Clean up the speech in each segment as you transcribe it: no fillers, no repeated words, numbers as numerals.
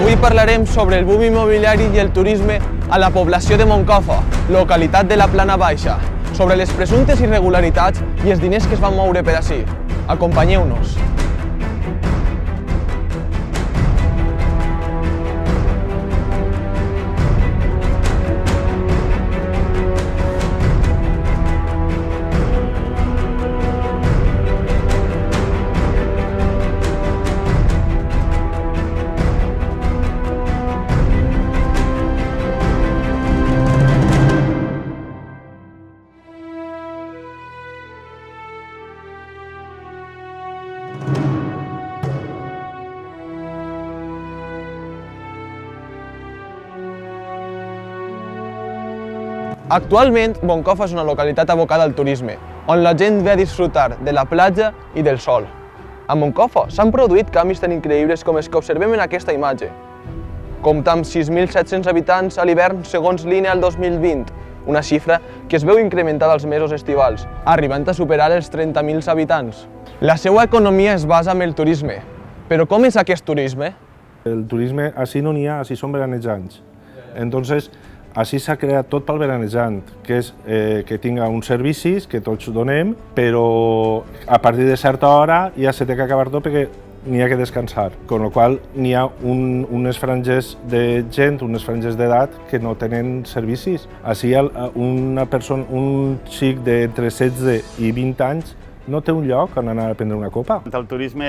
Avui parlarem sobre el boom immobiliari i el turisme a la població de Moncofa, localitat de la Plana Baixa, sobre les presumptes irregularitats i els diners que es van moure per ací. Acompanyeu-nos. Actualment, Moncofa és una localitat abocada al turisme, on la gent ve a disfrutar de la platja i del sol. A Moncofa s'han produït canvis tan increïbles com els que observem en aquesta imatge. Compta amb 6.700 habitants a l'hivern segons l'INE al 2020, una xifra que es veu incrementada als mesos estivals, arribant a superar els 30.000 habitants. La seva economia es basa en el turisme. Però com és aquest turisme? El turisme així no n'hi ha, així són veranejants. Entonces, així s'ha creat tot pel veranejant, que és que tinga uns servicis que tots donem, però a partir de certa hora ja se té que acabar tot perquè n'hi ha que descansar. Con la qual n'hi ha unes franges de gent, unes franges d'edat que no tenen servicis. Així un xic d'entre 16 i 20 anys no té un lloc on anar a prendre una copa. El turisme,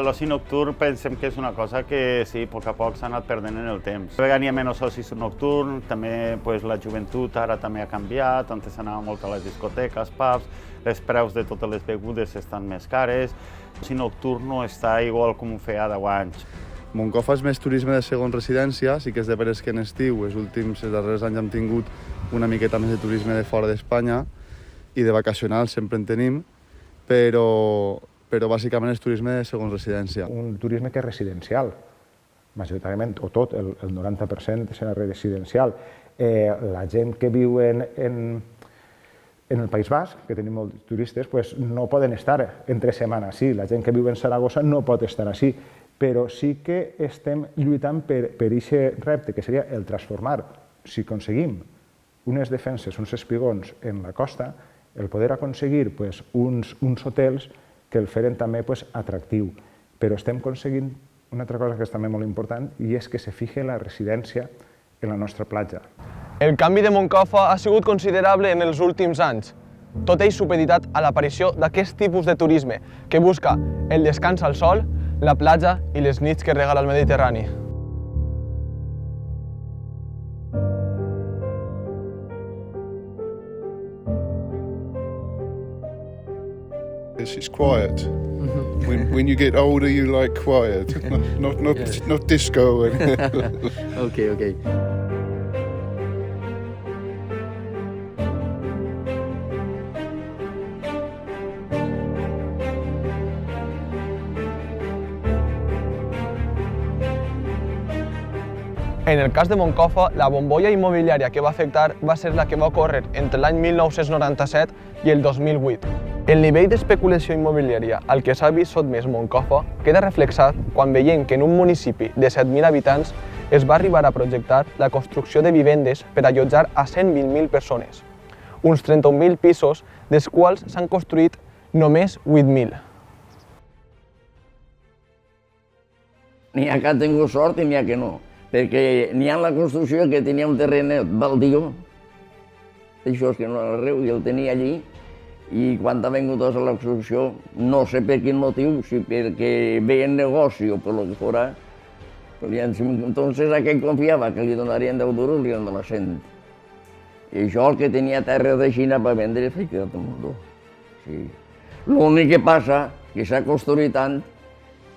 l'oci nocturn, pensem que és una cosa que sí, a poc a poc s'ha anat perdent en el temps. A vegades n'hi ha menys oci nocturn, també la joventut ara també ha canviat, antes s'anava molt a les discoteques, pubs, els preus de totes les begudes estan més cares, l'oci nocturn no està igual com ho feia 10 anys. Moncofa és més turisme de segona residència, sí que és de veres que en estiu, els darrers anys hem tingut una miqueta més de turisme de fora d'Espanya i de vacacional sempre en tenim, però bàsicament és turisme de segona residència. Un turisme que és residencial, majoritàriament, o tot, el 90% serà residencial. La gent que viu en el País Basc, que tenim molts turistes, no poden estar entre setmana així. La gent que viu en Saragossa no pot estar així, però sí que estem lluitant per aquest repte, que seria el transformar, si aconseguim unes defenses, uns espigons en la costa, el poder aconseguir uns hotels que el feren també atractiu. Però estem aconseguint una altra cosa que és també molt important i és que se fixe la residència en la nostra platja. El canvi de Moncofa ha sigut considerable en els últims anys, tot ell supeditat a l'aparició d'aquest tipus de turisme que busca el descans al sol, la platja i les nits que regala el Mediterrani. It's quiet. When you get older, you like quiet, not disco. Okay. En el cas de Moncofa, la bombolla immobiliària que va afectar va ser la que va ocórrer entre l'any 1997 i el 2008. El nivell d'especulació immobiliària al que s'ha vist sotmès Moncofa queda reflexat quan veiem que en un municipi de 7.000 habitants es va arribar a projectar la construcció de vivendes per allotjar a 120.000 persones, uns 31.000 pisos, dels quals s'han construït només 8.000. N'hi ha que ha tingut sort i n'hi ha que no, perquè n'hi ha la construcció que tenia un terrenet baldió, d'això és que no arreu, i el tenia allí, i quan ha vingut a la construcció, no sé per quin motiu, si perquè veien negoci o per lo que fora, entonces aquell confiava que li donarien 10 duros, li donava 100. I això, el que tenia terra de Xina per vendre, s'ha quedat un muntó. L'únic que passa, que s'ha construït tant,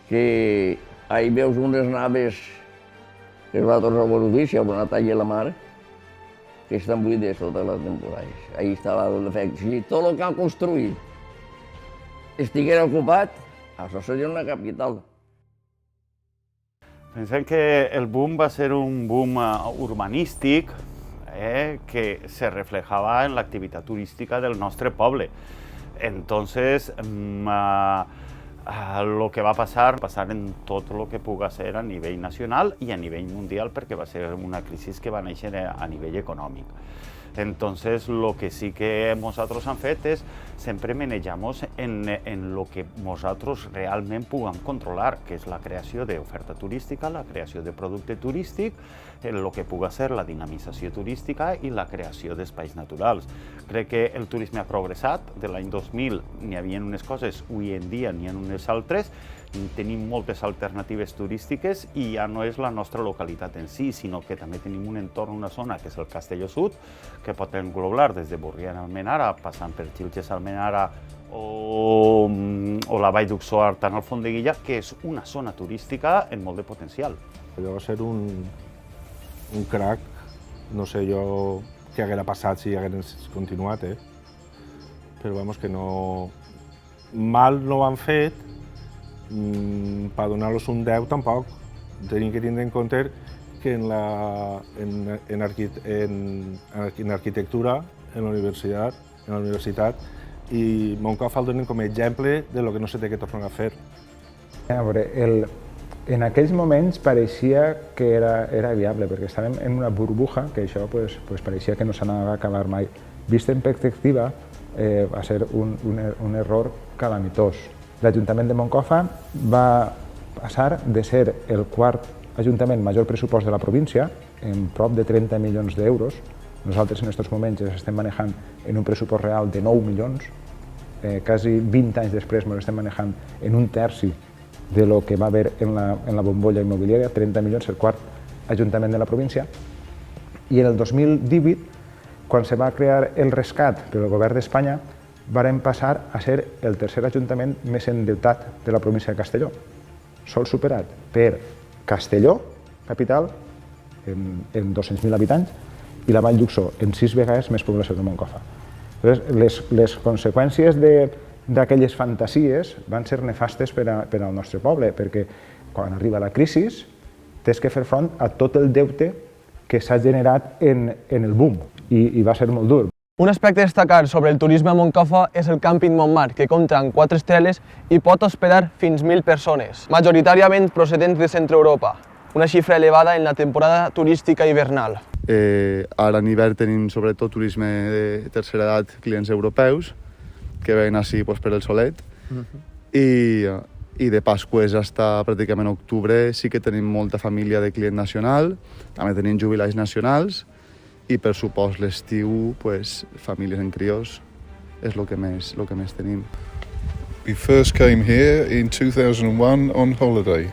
que ahí veus unes naves que es va tornar a Borussia, a una talla a la mar, que estan buides totes les temporades. Ahí estava l'efecte. Si tot el que han construït estiguera ocupat, això seria una capital. Pensem que el boom va ser un boom urbanístic que se reflejaba en la actividad turística del nostre poble. Entonces, El que va passar en tot el que puga ser a nivell nacional i a nivell mundial, perquè va ser una crisi que va néixer a nivell econòmic. Entonces, lo que sí que nosotros han fet es siempre manejamos en lo que nosotros realment puguem controlar, que és la creació d'oferta turística, la creació de producte turístic, el que puga ser la dinamització turística i la creació d'espais naturals. Crec que el turisme ha progressat. De l'any 2000 n'hi havia unes coses, avui en dia n'hi ha unes altres. Tenim moltes alternatives turístiques i ja no és la nostra localitat en si, sinó que també tenim un entorn, una zona, que és el Castelló Sud, que pot englobar des de Borriana a Almenara, passant per Xilxes a Almenara o la Vall d'Uxoar, tant al Font-de-Guilla, que és una zona turística amb molt de potencial. Allò va ser un crac, no sé jo què haguera passat si hagués continuat, però vamos que no... Mal no ho han fet, per donar-los un 10 tampoc. Tenim que tindre en compte que en arquitectura, en la universitat, i Moncofa el donen com a exemple de lo que no se té que tornar a fer. A veure, en aquells moments pareixia que era viable, perquè estàvem en una burbuja, que això pareixia que no s'anava a acabar mai. Vist en perspectiva, va ser un error calamitós. L'Ajuntament de Moncofa va passar de ser el quart ajuntament major pressupost de la província, en prop de 30 milions d'euros. Nosaltres en aquests moments ens estem manejant en un pressupost real de 9 milions. Quasi 20 anys després ens estem manejant en un terci de lo que va haver en la bombolla immobiliària, 30 milions, el quart ajuntament de la província. I en el 2018, quan se va crear el rescat per al govern d'Espanya, vàrem passar a ser el tercer ajuntament més endeutat de la província de Castelló, sol superat per Castelló, capital, amb 200.000 habitants, i la Vall d'Uxó, amb 6 vegades més població que Moncofa. Les conseqüències d'aquelles fantasies van ser nefastes per al nostre poble, perquè quan arriba la crisi tens que fer front a tot el deute que s'ha generat en el boom, i va ser molt dur. Un aspecte a destacar sobre el turisme a Moncofa és el càmping Montmar, que compta amb 4 estrelles i pot hospedar fins 1.000 persones, majoritàriament procedents de Centre Europa, una xifra elevada en la temporada turística hivernal. Ara en hivern tenim sobretot turisme de tercera edat, clients europeus, que venen així per el solet, i de Pasqües fins pràcticament octubre sí que tenim molta família de client nacional, també tenim jubilats nacionals, i per supost l'estiu, famílies en crios, és el que més tenim. We first came here in 2001 on holiday,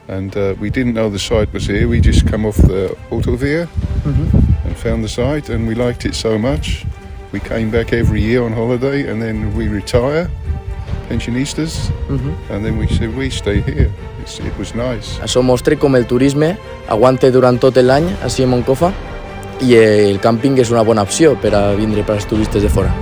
and we didn't know the site was here. We just come off the Autovia and found the site, and we liked it so much. We came back every year on holiday, and then we retire, pensionistes, and then we said we stay here. It was nice. Això mostra com el turisme aguanta durant tot l'any així a Moncofa, i el càmping és una bona opció per a vindre per als turistes de fora.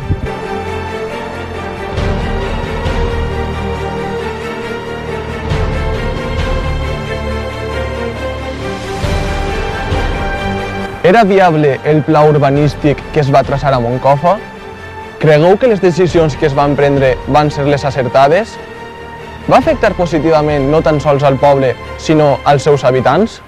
Era viable el pla urbanístic que es va traçar a Moncofa? Cregueu que les decisions que es van prendre van ser les acertades? Va afectar positivament no tan sols al poble, sinó als seus habitants?